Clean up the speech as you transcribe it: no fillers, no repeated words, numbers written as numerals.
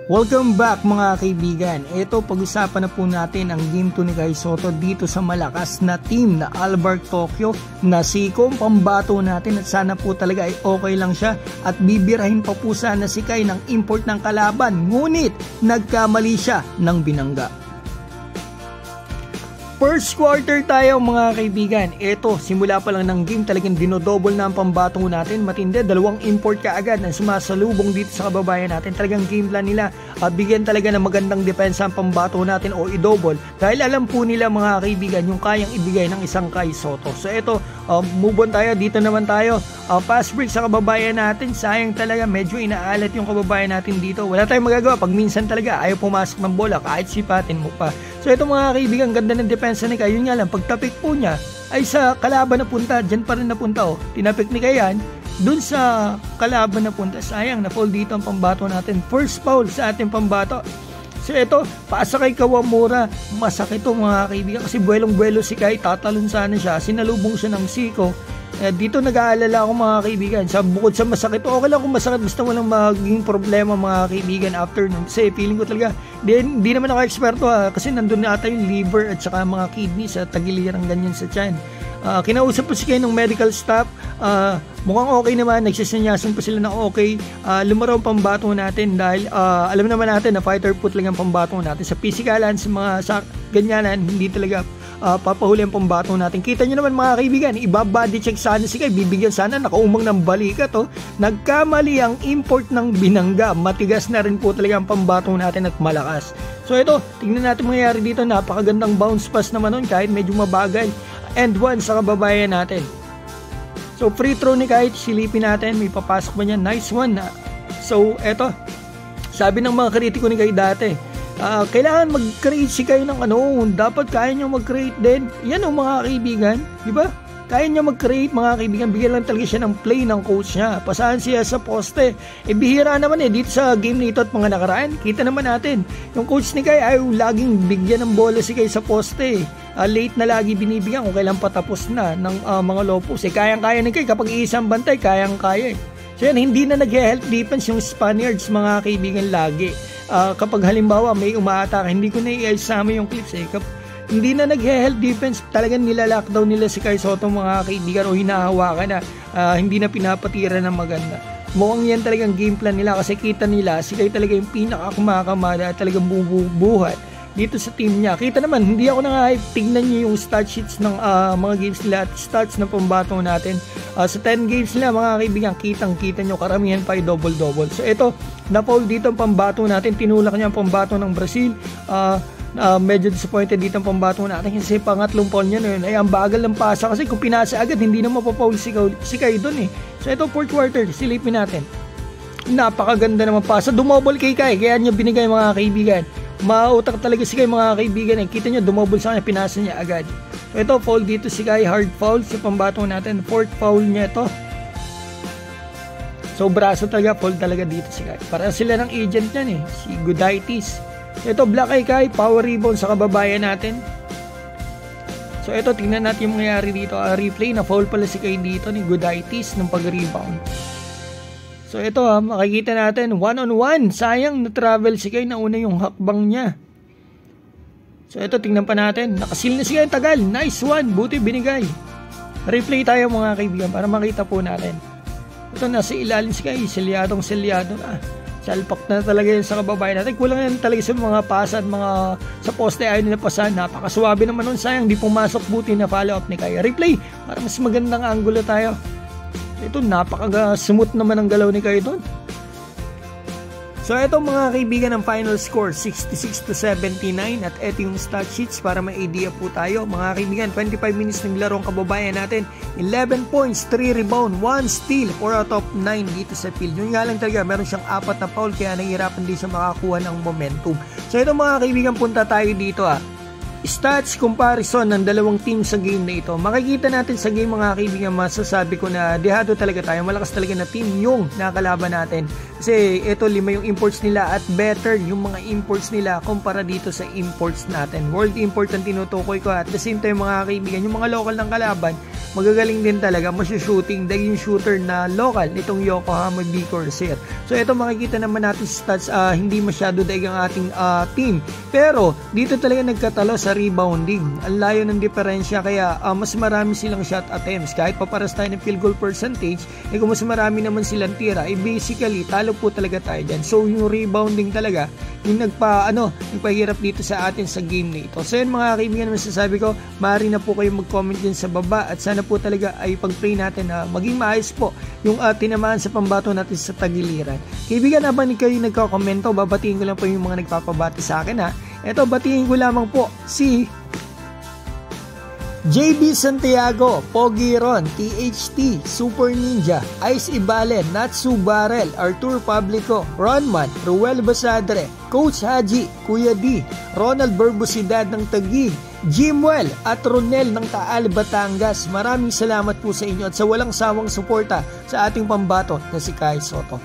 Welcome back mga kaibigan. Ito, pag-usapan na po natin ang game 2 ni Kai Sotto dito sa malakas na team na Albark Tokyo na Seiko. Pambato natin at sana po talaga ay okay lang siya at bibirahin pa po sana si Kai ng import ng kalaban. Ngunit nagkamali siya ng binangga. First quarter tayo mga kaibigan. Ito, simula pa lang ng game talagang dinodouble na ang pambato natin. Matindi, dalawang import kaagad na sumasalubong dito sa kababayan natin. Talagang game plan nila bigyan talaga ng magandang depensa ang pambato natin o i-double. Dahil alam po nila mga kaibigan yung kayang ibigay ng isang Kai Sotto. So ito, move on tayo. Dito naman tayo. Pass break sa kababayan natin. Sayang talaga, medyo inaalat yung kababayan natin dito. Wala tayong magagawa. Pag minsan talaga ayaw pumasok ng bola kahit sipatin mo pa. So ito mga kaibigan, ganda ng depensa ni Kai. Yun nga lang, pag tapik po niya ay sa kalaban na punta, dyan pa rin napunta. Tinapik ni Kai yan dun sa kalaban na punta. Sayang, na-fall dito ang pambato natin. First foul sa ating pambato. So ito, paasa kay Kawamura. Masakit ito mga kaibigan kasi buwelong-buwelo si Kai. Tatalon sana siya. Sinalubong siya ng Seiko. Dito nag-aalala ako mga kaibigan. Bukod sa masakit, okay lang kung masakit. Basta walang maging problema mga kaibigan after nun. Kasi feeling ko talaga, di naman ako eksperto kasi nandun na ata yung liver at saka mga kidney sa tagilirang ganyan sa tiyan. Kinausap po si Kai ng medical staff. Mukhang okay naman, nagsisanyasan pa sila na okay. Lumaraw ang pambato natin dahil alam naman natin na fighter foot lang ang pambato natin. Sa pisikalan, sa ganyanan, hindi talaga papahuli ang pambato natin. Kita nyo naman mga kaibigan, ibabody check sana si Kai, bibigyan sana, nakaumang ng balikat. Nagkamali ang import ng binangga. Matigas na rin po talaga ang pambato natin at malakas. So ito, tingnan natin mangyayari dito. Napakagandang bounce pass naman nun kahit medyo mabagal. And one sa kababayan natin. So free throw ni Kai, silipin natin, may papasok ba niya? Nice one. So eto, sabi ng mga kritiko ni Kai dati, kailangan mag-create si Kai ng dapat kaya niya mag-create din. Yan mga kaibigan, di ba? Kaya niya mag-create mga kaibigan, bigyan lang talaga siya ng play ng coach niya. Pasahan siya sa poste. Bihira naman dito sa game nito at mga nakaraan. Kita naman natin, yung coach ni Kai ay laging bigyan ng bola si Kai sa poste. Late na lagi binibigyan kung kailan patapos na ng mga low post. Kayang-kaya ni Kai kapag iisang bantay, kayang-kaya. So yan, hindi na nag-help defense yung Spaniards mga kaibigan lagi. Kapag halimbawa may umaatake, hindi ko na i-isama yung clips hindi na nag-help defense, talagang nila-lockdown nila si Kai Sotto mga kaibigan o hinahawakan na, hindi na pinapatira ng maganda. Mukhang yan talagang game plan nila kasi kita nila si Kai talaga yung pinakakumakamada at talagang bubuhat dito sa team niya. Kita naman, hindi ako nang-hype. Tignan niyo yung stat sheets ng mga games nila at stats ng pambato natin. Sa 10 games nila mga kaibigan, kitang-kita nyo, karamihan pa ay double-double. So ito, na-foul dito ang pambato natin. Tinulak niya ang pambato ng Brazil. Medyo disappointed dito ang pambato natin kasi pangatlong foul niya na yun. Ang bagal ng pasa kasi kung pinasa agad, hindi na mapapaul si Kai doon . So ito, fourth quarter, silipin natin. Napakaganda naman pasa. Dumobol kay Kai, kaya niya binigay mga kaibigan. Mautak talaga si Kai mga kaibigan. Kita nyo, dumobol sa kanya, pinasa niya agad. So ito, foul dito si Kai, hard foul sa pambato natin. Fourth foul niya ito. So braso talaga, foul talaga dito si Kai. Para sila ng agent niyan si Gudaitis. So ito, black eye Kai, power rebound sa kababayan natin. So ito, tingnan natin yung mangyayari dito. Replay, na foul pala si Kai dito ni Gudaitis ng pag-rebound. So ito makikita natin, one-on-one. Sayang na-travel si Kai, nauna yung hakbang niya. So ito, tingnan pa natin. Nakasil na si Kai, tagal. Nice one, buti binigay. Replay tayo mga kaibigan para makita po natin. Ito, nasa ilalim si Kai, selyado na. Salpak na talaga yun sa kababayan natin. Kulang yan talaga sa mga pasa at mga sa poste ayaw nila pasahan. Napakaswabe naman nun. Sayang, di pumasok, buti na follow up ni Kai. Replay, para mas magandang angulo tayo. Ito, napaka-smooth naman ang galaw ni Kai doon. So ito mga kaibigan, ang final score 66-79 at ito yung stat sheets para may idea po tayo. Mga kaibigan, 25 minutes ng larong kababayan natin, 11 points, 3 rebound, 1 steal, 4 out of 9 dito sa field. Yun nga lang talaga, meron siyang 4 na foul kaya nahihirapan din siya makakuha ng momentum. So ito mga kaibigan, punta tayo dito Stats comparison ng dalawang team sa game na ito. Makikita natin sa game mga kaibigan, masasabi ko na dehado talaga tayo. Malakas talaga na team yung nakalaban natin. Kasi ito 5 yung imports nila at better yung mga imports nila kumpara dito sa imports natin. World import ang tinutukoy ko at the same time mga kaibigan, yung mga local ng kalaban, magagaling din talaga, shooting dahil yung shooter na local nitong Yokohama B Corsair. So ito makikita naman natin sa stats, hindi masyado daig ang ating team. Pero dito talaga nagkatalo sa rebounding. Ang layo ng diferensya kaya mas marami silang shot attempts. Kahit paparas tayo ng field goal percentage, kung mas marami naman silang tira, basically talo po talaga tayo dyan. So yung rebounding talaga, yung nagpahirap dito sa atin sa game na ito. So yun mga kaibigan, masasabi ko, maaari na po kayo mag-comment dyan sa baba at sana po talaga ay pag-pray natin na maging maayos po yung tinamaan sa pambato natin sa tagiliran. Kaibigan, habang kayo nagkakomento, babatiin ko lang po yung mga nagpapabati sa akin ha. Ito, batiin ko lamang po si JB Santiago, Pogiron, THT, Super Ninja, Ice Ibalen, Natsu Barrel, Artur Publico, Ronman, Ruel Basadre, Coach Haji, Kuya D, Ronald Berbusidad ng Taguig, Jimwell at Ronel ng Taal, Batangas. Maraming salamat po sa inyo at sa walang sawang suporta sa ating pambato na si Kai Soto.